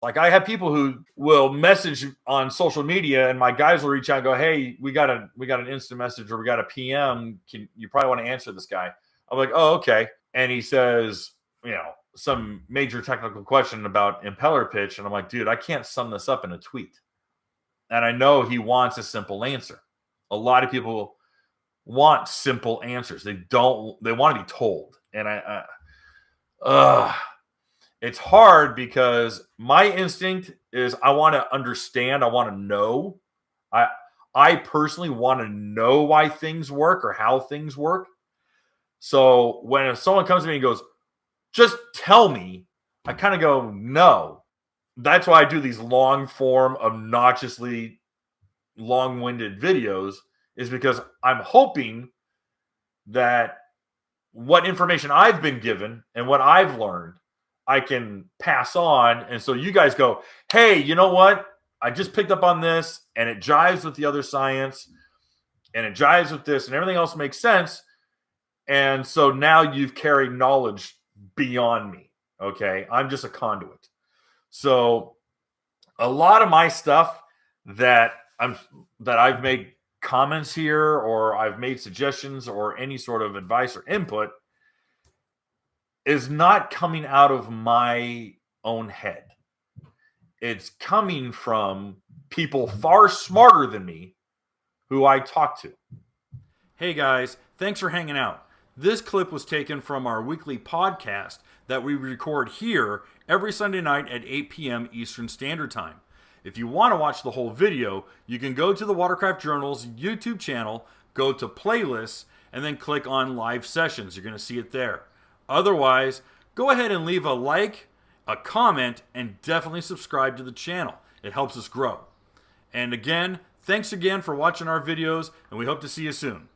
Like I have people who will message on social media, and my guys will reach out and go, "Hey, we got an instant message or we got a PM. You probably want to answer this guy?" I'm like, "Oh, okay." And he says, some major technical question about impeller pitch, and I'm like, "Dude, I can't sum this up in a tweet." And I know he wants a simple answer. A lot of people want simple answers. They want to be told, and it's hard because my instinct is I want to understand. I want to know. I I personally want to know why things work or how things work. So when someone comes to me and goes, "Just tell me," I kind of go, "No." That's why I do these long form, obnoxiously long-winded videos, is because I'm hoping that what information I've been given and what I've learned, I can pass on. And so you guys go, "Hey, you know what? I just picked up on this and it jives with the other science and it jives with this and everything else makes sense." And so now you've carried knowledge beyond me. Okay. I'm just a conduit. So a lot of my stuff that I've made comments here or I've made suggestions or any sort of advice or input is not coming out of my own head. It's coming from people far smarter than me who I talk to. Hey guys, thanks for hanging out. This clip was taken from our weekly podcast that we record here every Sunday night at 8 p.m. Eastern Standard Time. If you want to watch the whole video, you can go to the Watercraft Journal's YouTube channel, go to playlists, and then click on live sessions. You're going to see it there. Otherwise, go ahead and leave a like, a comment, and definitely subscribe to the channel. It helps us grow. And again, thanks again for watching our videos, and we hope to see you soon.